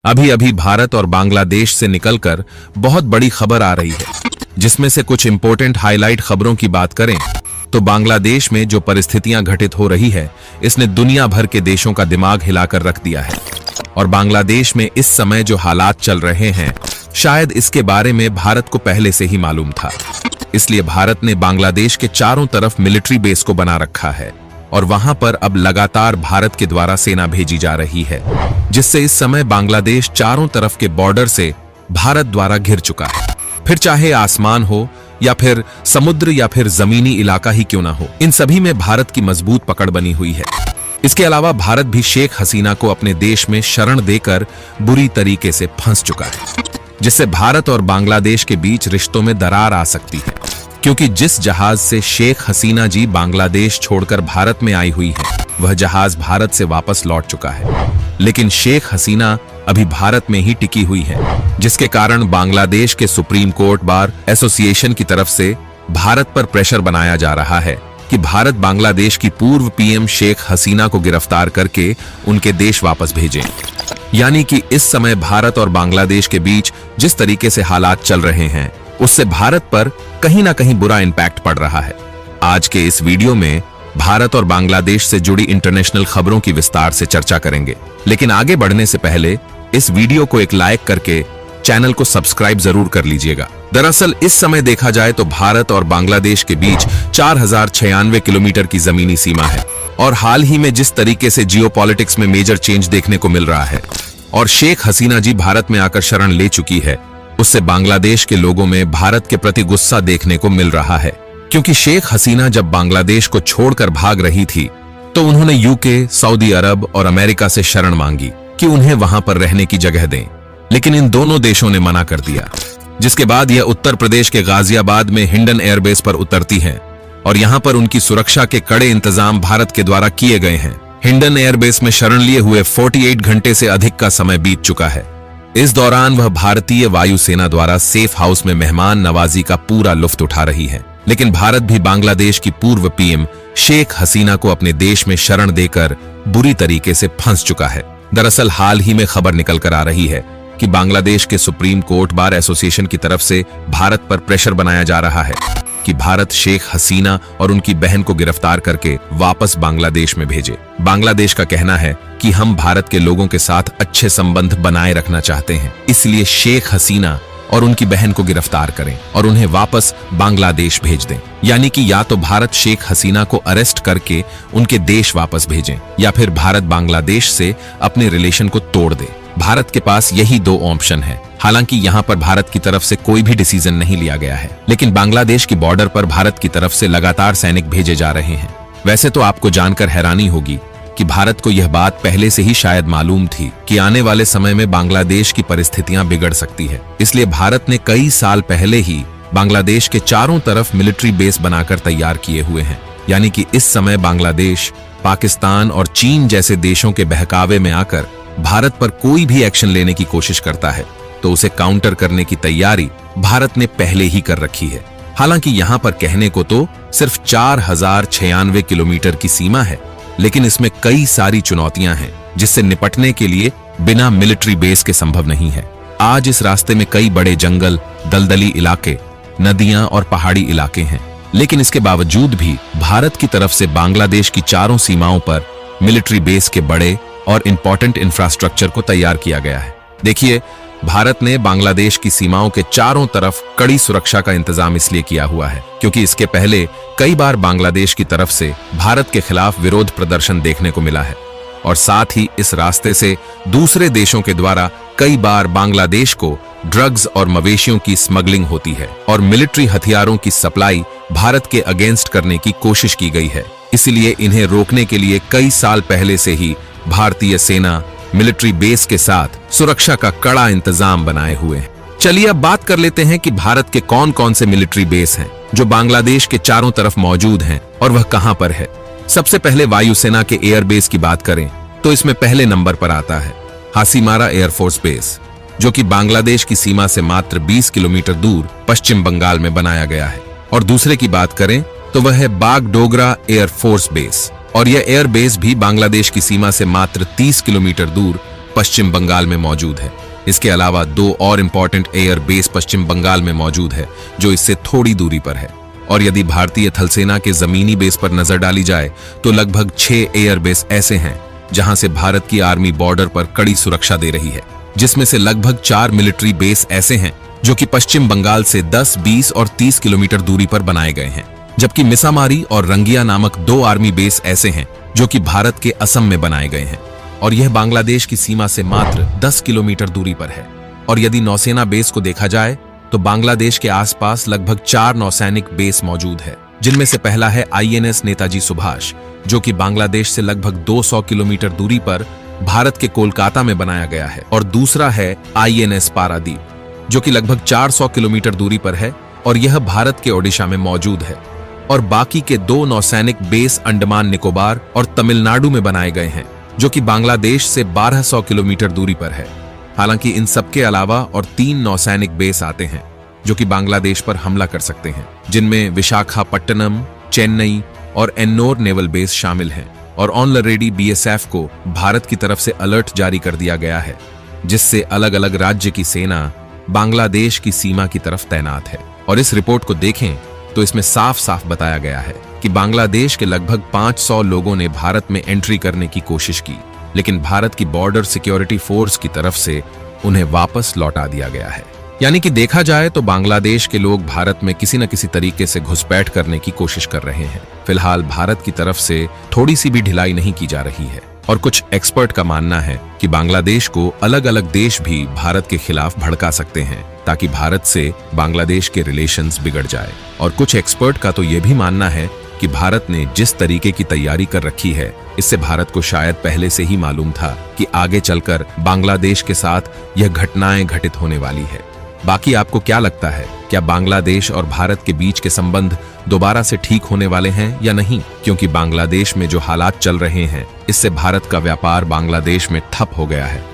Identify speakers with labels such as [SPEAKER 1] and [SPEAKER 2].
[SPEAKER 1] अभी अभी भारत और बांग्लादेश से निकलकर बहुत बड़ी खबर आ रही है, जिसमें से कुछ इंपॉर्टेंट हाईलाइट खबरों की बात करें तो बांग्लादेश में जो परिस्थितियां घटित हो रही है, इसने दुनिया भर के देशों का दिमाग हिलाकर रख दिया है। और बांग्लादेश में इस समय जो हालात चल रहे हैं, शायद इसके बारे में भारत को पहले से ही मालूम था। इसलिए भारत ने बांग्लादेश के चारों तरफ मिलिट्री बेस को बना रखा है और वहां पर अब लगातार भारत के द्वारा सेना भेजी जा रही है, जिससे इस समय बांग्लादेश चारों तरफ के बॉर्डर से भारत द्वारा घिर चुका है। फिर चाहे आसमान हो या फिर समुद्र या फिर जमीनी इलाका ही क्यों ना हो, इन सभी में भारत की मजबूत पकड़ बनी हुई है। इसके अलावा भारत भी शेख हसीना को अपने देश में शरण देकर बुरी तरीके से फंस चुका है, जिससे भारत और बांग्लादेश के बीच रिश्तों में दरार आ सकती है। क्योंकि जिस जहाज से शेख हसीना जी बांग्लादेश छोड़कर भारत में आई हुई है, वह जहाज भारत से वापस लौट चुका है, लेकिन शेख हसीना अभी भारत में ही टिकी हुई है, जिसके कारण बांग्लादेश के सुप्रीम कोर्ट बार एसोसिएशन की तरफ से भारत पर प्रेशर बनाया जा रहा है कि भारत बांग्लादेश की पूर्व पीएम शेख हसीना को गिरफ्तार करके उनके देश वापस भेजे। यानी कि इस समय भारत और बांग्लादेश के बीच जिस तरीके से हालात चल रहे हैं, उससे भारत पर कहीं ना कहीं बुरा इंपैक्ट पड़ रहा है। आज के इस वीडियो में भारत और बांग्लादेश से जुड़ी इंटरनेशनल खबरों की विस्तार से चर्चा करेंगे, लेकिन आगे बढ़ने से पहले इस वीडियो को एक लाइक करके चैनल को सब्सक्राइब जरूर कर लीजिएगा। दरअसल इस समय देखा जाए तो भारत और बांग्लादेश के बीच 4096 किलोमीटर की जमीनी सीमा है और हाल ही में जिस तरीके से जियोपॉलिटिक्स में मेजर चेंज देखने को मिल रहा है और शेख हसीना जी भारत में आकर शरण ले चुकी है, उससे बांग्लादेश के लोगों में भारत के प्रति गुस्सा देखने को मिल रहा है। क्योंकि शेख हसीना जब बांग्लादेश को छोड़कर भाग रही थी तो उन्होंने यूके, सऊदी अरब और अमेरिका से शरण मांगी कि उन्हें वहां पर रहने की जगह दें, लेकिन इन दोनों देशों ने मना कर दिया, जिसके बाद यह उत्तर प्रदेश के गाजियाबाद में हिंडन एयरबेस पर उतरती हैं और यहां पर उनकी सुरक्षा के कड़े इंतजाम भारत के द्वारा किए गए हैं। हिंडन एयरबेस में शरण लिए हुए 48 घंटे से अधिक का समय बीत चुका है। इस दौरान वह भारतीय वायुसेना द्वारा सेफ हाउस में मेहमान नवाजी का पूरा लुत्फ उठा रही है, लेकिन भारत भी बांग्लादेश की पूर्व पीएम शेख हसीना को अपने देश में शरण देकर बुरी तरीके से फंस चुका है। दरअसल हाल ही में खबर निकल कर आ रही है कि बांग्लादेश के सुप्रीम कोर्ट बार एसोसिएशन की तरफ से भारत पर प्रेशर बनाया जा रहा है कि भारत शेख हसीना और उनकी बहन को गिरफ्तार करके वापस बांग्लादेश में भेजे। बांग्लादेश का कहना है कि हम भारत के लोगों के साथ अच्छे संबंध बनाए रखना चाहते हैं, इसलिए शेख हसीना और उनकी बहन को गिरफ्तार करें और उन्हें वापस बांग्लादेश भेज दें। यानी कि या तो भारत शेख हसीना को अरेस्ट करके उनके देश वापस भेजें या फिर भारत बांग्लादेश से अपने रिलेशन को तोड़ दे। भारत के पास यही दो ऑप्शन है। हालांकि यहां पर भारत की तरफ से कोई भी डिसीजन नहीं लिया गया है, लेकिन बांग्लादेश की बॉर्डर पर भारत की तरफ से लगातार सैनिक भेजे जा रहे हैं। वैसे तो आपको जानकर हैरानी होगी कि भारत को यह बात पहले से ही शायद मालूम थी कि आने वाले समय में बांग्लादेश की परिस्थितियां बिगड़ सकती है। इसलिए भारत ने कई साल पहले ही बांग्लादेश के चारों तरफ मिलिट्री बेस बनाकर तैयार किए हुए हैं। यानी कि इस समय बांग्लादेश, पाकिस्तान और चीन जैसे देशों के बहकावे में आकर भारत पर कोई भी एक्शन लेने की कोशिश करता है तो उसे काउंटर करने की तैयारी भारत ने पहले ही कर रखी है। हालांकि यहां पर कहने को तो सिर्फ 4096 किलोमीटर की सीमा है, लेकिन इसमें कई सारी चुनौतियां हैं जिससे निपटने के लिए बिना मिलिट्री बेस के संभव नहीं है। आज इस रास्ते में कई बड़े जंगल, दलदली इलाके, नदियां और पहाड़ी इलाके हैं, लेकिन इसके बावजूद भी भारत की तरफ से बांग्लादेश की चारों सीमाओं पर मिलिट्री बेस के बड़े और इंपॉर्टेंट इंफ्रास्ट्रक्चर को तैयार किया गया है। देखिए, भारत ने बांग्लादेश की सीमाओं के चारों तरफ कड़ी सुरक्षा का इंतजाम इसलिए किया हुआ है क्योंकि इसके पहले कई बार बांग्लादेश की तरफ से भारत के खिलाफ विरोध प्रदर्शन देखने को मिला है और साथ ही इस रास्ते से दूसरे देशों के द्वारा कई बार बांग्लादेश को ड्रग्स और मवेशियों की स्मगलिंग होती है और मिलिट्री हथियारों की सप्लाई भारत के अगेंस्ट करने की कोशिश की गई है। इसलिए इन्हें रोकने के लिए कई साल पहले से ही भारतीय सेना मिलिट्री बेस के साथ सुरक्षा का कड़ा इंतजाम बनाए हुए हैं। चलिए अब बात कर लेते हैं कि भारत के कौन कौन से मिलिट्री बेस हैं जो बांग्लादेश के चारों तरफ मौजूद हैं और वह कहां पर है। सबसे पहले वायुसेना के एयरबेस की बात करें तो इसमें पहले नंबर पर आता है हासीमारा एयरफोर्स बेस, जो कि बांग्लादेश की सीमा से मात्र 20 किलोमीटर दूर पश्चिम बंगाल में बनाया गया है। और दूसरे की बात करें तो वह है बागडोगरा एयरफोर्स बेस और यह एयरबेस भी बांग्लादेश की सीमा से मात्र 30 किलोमीटर दूर पश्चिम बंगाल में मौजूद है। इसके अलावा 2 और इंपॉर्टेंट एयर बेस पश्चिम बंगाल में मौजूद है जो इससे थोड़ी दूरी पर है। और यदि भारतीय थल सेना के जमीनी बेस पर नजर डाली जाए तो लगभग 6 एयर बेस ऐसे हैं जहां से भारत की आर्मी बॉर्डर पर कड़ी सुरक्षा दे रही है, जिसमें से लगभग 4 मिलिट्री बेस ऐसे हैं जो कि पश्चिम बंगाल से 10, 20 और 30 किलोमीटर दूरी पर बनाए गए हैं, जबकि मिसामारी और रंगिया नामक 2 आर्मी बेस ऐसे हैं जो कि भारत के असम में बनाए गए हैं और यह बांग्लादेश की सीमा से मात्र 10 किलोमीटर दूरी पर है। और यदि नौसेना बेस को देखा जाए तो बांग्लादेश के आसपास लगभग 4 नौसैनिक बेस मौजूद है, जिनमें से पहला है INS नेताजी सुभाष, जो कि बांग्लादेश से लगभग 200 किलोमीटर दूरी पर भारत के कोलकाता में बनाया गया है, और दूसरा है INS पारादीप, जो कि लगभग 400 किलोमीटर दूरी पर है और यह भारत के ओडिशा में मौजूद है। और बाकी के 2 नौसैनिक बेस अंडमान निकोबार और तमिलनाडु में बनाए गए हैं, जो कि बांग्लादेश से 1200 किलोमीटर दूरी पर है। हालांकि इन सबके अलावा और 3 नौसैनिक बेस आते हैं जो कि बांग्लादेश पर हमला कर सकते हैं, जिनमें विशाखापट्टनम, चेन्नई और एन्नोर नेवल बेस शामिल हैं। और ऑलरेडी BSF को भारत की तरफ से अलर्ट जारी कर दिया गया है, जिससे अलग अलग राज्य की सेना बांग्लादेश की सीमा की तरफ तैनात है। और इस रिपोर्ट को देखें तो इसमें साफ साफ बताया गया है कि बांग्लादेश के लगभग 500 लोगों ने भारत में एंट्री करने की कोशिश की, लेकिन भारत की बॉर्डर सिक्योरिटी फोर्स की तरफ से उन्हें वापस लौटा दिया गया है। यानी कि देखा जाए तो बांग्लादेश के लोग भारत में किसी न किसी तरीके से घुसपैठ करने की कोशिश कर रहे हैं। फिलहाल भारत की तरफ से थोड़ी सी भी ढिलाई नहीं की जा रही है और कुछ एक्सपर्ट का मानना है कि बांग्लादेश को अलग अलग देश भी भारत के खिलाफ भड़का सकते हैं ताकि भारत से बांग्लादेश के रिलेशंस बिगड़ जाए। और कुछ एक्सपर्ट का तो यह भी मानना है कि भारत ने जिस तरीके की तैयारी कर रखी है, इससे भारत को शायद पहले से ही मालूम था कि आगे चलकर बांग्लादेश के साथ यह घटनाएं घटित होने वाली है। बाकी आपको क्या लगता है, क्या बांग्लादेश और भारत के बीच के संबंध दोबारा से ठीक होने वाले हैं या नहीं? क्योंकि बांग्लादेश में जो हालात चल रहे हैं, इससे भारत का व्यापार बांग्लादेश में ठप हो गया है